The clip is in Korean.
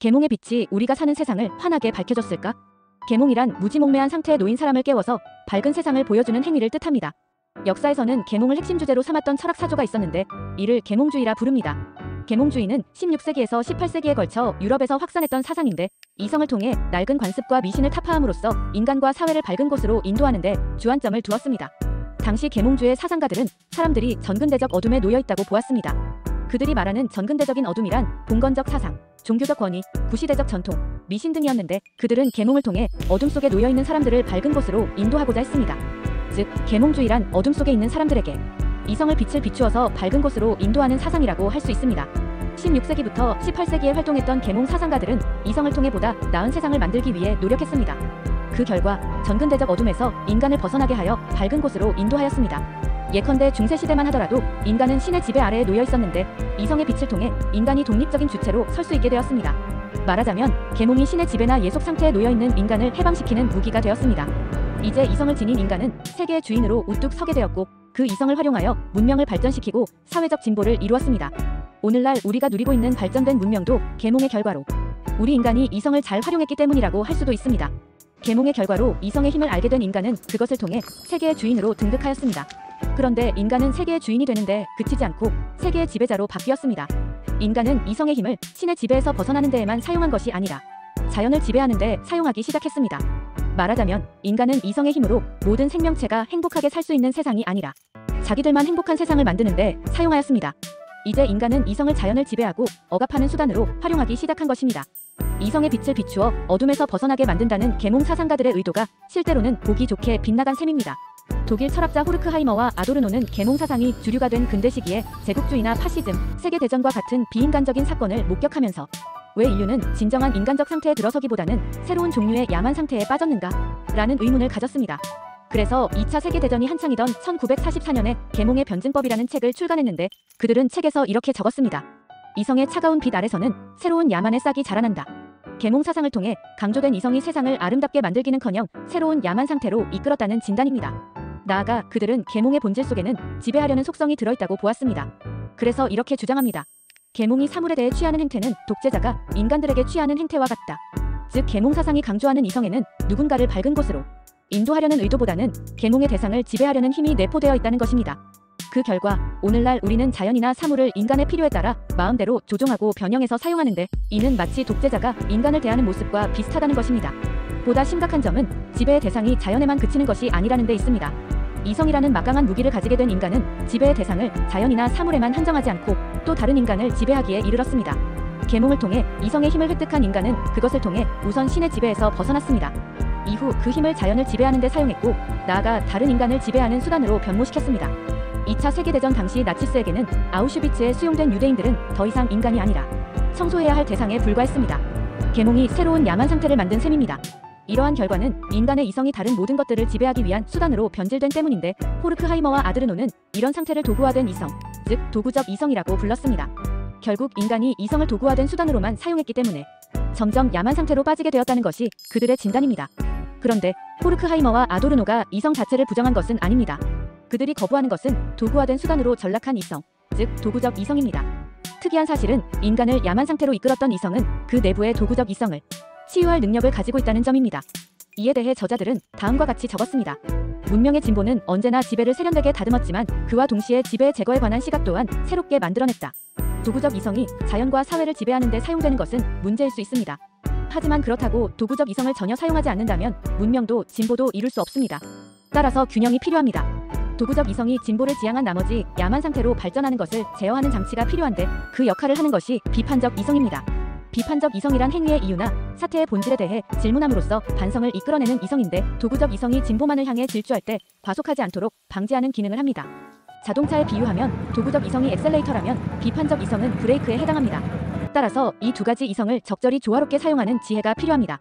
계몽의 빛이 우리가 사는 세상을 환하게 밝혀줬을까? 계몽이란 무지몽매한 상태에 놓인 사람을 깨워서 밝은 세상을 보여주는 행위를 뜻합니다. 역사에서는 계몽을 핵심 주제로 삼았던 철학 사조가 있었는데 이를 계몽주의라 부릅니다. 계몽주의는 16세기에서 18세기에 걸쳐 유럽에서 확산했던 사상인데 이성을 통해 낡은 관습과 미신을 타파함으로써 인간과 사회를 밝은 곳으로 인도하는 데 주안점을 두었습니다. 당시 계몽주의 사상가들은 사람들이 전근대적 어둠에 놓여있다고 보았습니다. 그들이 말하는 전근대적인 어둠이란 봉건적 사상, 종교적 권위, 구시대적 전통, 미신 등이었는데 그들은 계몽을 통해 어둠 속에 놓여있는 사람들을 밝은 곳으로 인도하고자 했습니다. 즉, 계몽주의란 어둠 속에 있는 사람들에게 이성을 빛을 비추어서 밝은 곳으로 인도하는 사상이라고 할 수 있습니다. 16세기부터 18세기에 활동했던 계몽 사상가들은 이성을 통해 보다 나은 세상을 만들기 위해 노력했습니다. 그 결과 전근대적 어둠에서 인간을 벗어나게 하여 밝은 곳으로 인도하였습니다. 예컨대 중세시대만 하더라도 인간은 신의 지배 아래에 놓여 있었는데 이성의 빛을 통해 인간이 독립적인 주체로 설 수 있게 되었습니다. 말하자면 계몽이 신의 지배나 예속 상태에 놓여있는 인간을 해방시키는 무기가 되었습니다. 이제 이성을 지닌 인간은 세계의 주인으로 우뚝 서게 되었고 그 이성을 활용하여 문명을 발전시키고 사회적 진보를 이루었습니다. 오늘날 우리가 누리고 있는 발전된 문명도 계몽의 결과로 우리 인간이 이성을 잘 활용했기 때문이라고 할 수도 있습니다. 계몽의 결과로 이성의 힘을 알게 된 인간은 그것을 통해 세계의 주인으로 등극하였습니다. 그런데 인간은 세계의 주인이 되는데 그치지 않고 세계의 지배자로 바뀌었습니다. 인간은 이성의 힘을 신의 지배에서 벗어나는 데에만 사용한 것이 아니라 자연을 지배하는 데 사용하기 시작했습니다. 말하자면 인간은 이성의 힘으로 모든 생명체가 행복하게 살 수 있는 세상이 아니라 자기들만 행복한 세상을 만드는 데 사용하였습니다. 이제 인간은 이성을 자연을 지배하고 억압하는 수단으로 활용하기 시작한 것입니다. 이성의 빛을 비추어 어둠에서 벗어나게 만든다는 계몽 사상가들의 의도가 실제로는 보기 좋게 빗나간 셈입니다. 독일 철학자 호르크하이머와 아도르노는 계몽 사상이 주류가 된 근대 시기에 제국주의나 파시즘, 세계대전과 같은 비인간적인 사건을 목격하면서 왜 인류는 진정한 인간적 상태에 들어서기보다는 새로운 종류의 야만 상태에 빠졌는가? 라는 의문을 가졌습니다. 그래서 2차 세계대전이 한창이던 1944년에 계몽의 변증법이라는 책을 출간했는데 그들은 책에서 이렇게 적었습니다. 이성의 차가운 빛 아래서는 새로운 야만의 싹이 자라난다. 계몽 사상을 통해 강조된 이성이 세상을 아름답게 만들기는커녕 새로운 야만 상태로 이끌었다는 진단입니다. 나아가 그들은 계몽의 본질 속에는 지배하려는 속성이 들어있다고 보았습니다. 그래서 이렇게 주장합니다. 계몽이 사물에 대해 취하는 행태는 독재자가 인간들에게 취하는 행태와 같다. 즉, 계몽 사상이 강조하는 이성에는 누군가를 밝은 곳으로 인도하려는 의도보다는 계몽의 대상을 지배하려는 힘이 내포되어 있다는 것입니다. 그 결과 오늘날 우리는 자연이나 사물을 인간의 필요에 따라 마음대로 조종하고 변형해서 사용하는데 이는 마치 독재자가 인간을 대하는 모습과 비슷하다는 것입니다. 보다 심각한 점은 지배의 대상이 자연에만 그치는 것이 아니라는 데 있습니다. 이성이라는 막강한 무기를 가지게 된 인간은 지배의 대상을 자연이나 사물에만 한정하지 않고 또 다른 인간을 지배하기에 이르렀습니다. 계몽을 통해 이성의 힘을 획득한 인간은 그것을 통해 우선 신의 지배에서 벗어났습니다. 이후 그 힘을 자연을 지배하는 데 사용했고 나아가 다른 인간을 지배하는 수단으로 변모시켰습니다. 2차 세계대전 당시 나치스에게는 아우슈비츠에 수용된 유대인들은 더 이상 인간이 아니라 청소해야 할 대상에 불과했습니다. 계몽이 새로운 야만 상태를 만든 셈입니다. 이러한 결과는 인간의 이성이 다른 모든 것들을 지배하기 위한 수단으로 변질된 때문인데 호르크하이머와 아드르노는 이런 상태를 도구화된 이성, 즉 도구적 이성이라고 불렀습니다. 결국 인간이 이성을 도구화된 수단으로만 사용했기 때문에 점점 야만 상태로 빠지게 되었다는 것이 그들의 진단입니다. 그런데 호르크하이머와 아도르노가 이성 자체를 부정한 것은 아닙니다. 그들이 거부하는 것은 도구화된 수단으로 전락한 이성, 즉 도구적 이성입니다. 특이한 사실은 인간을 야만 상태로 이끌었던 이성은 그 내부의 도구적 이성을 치유할 능력을 가지고 있다는 점입니다. 이에 대해 저자들은 다음과 같이 적었습니다. 문명의 진보는 언제나 지배를 세련되게 다듬었지만 그와 동시에 지배의 제거에 관한 시각 또한 새롭게 만들어냈다. 도구적 이성이 자연과 사회를 지배하는 데 사용되는 것은 문제일 수 있습니다. 하지만 그렇다고 도구적 이성을 전혀 사용하지 않는다면 문명도 진보도 이룰 수 없습니다. 따라서 균형이 필요합니다. 도구적 이성이 진보를 지향한 나머지 야만 상태로 발전하는 것을 제어하는 장치가 필요한데 그 역할을 하는 것이 비판적 이성입니다. 비판적 이성이란 행위의 이유나 사태의 본질에 대해 질문함으로써 반성을 이끌어내는 이성인데 도구적 이성이 진보만을 향해 질주할 때 과속하지 않도록 방지하는 기능을 합니다. 자동차에 비유하면 도구적 이성이 엑셀레이터라면 비판적 이성은 브레이크에 해당합니다. 따라서 이 두 가지 이성을 적절히 조화롭게 사용하는 지혜가 필요합니다.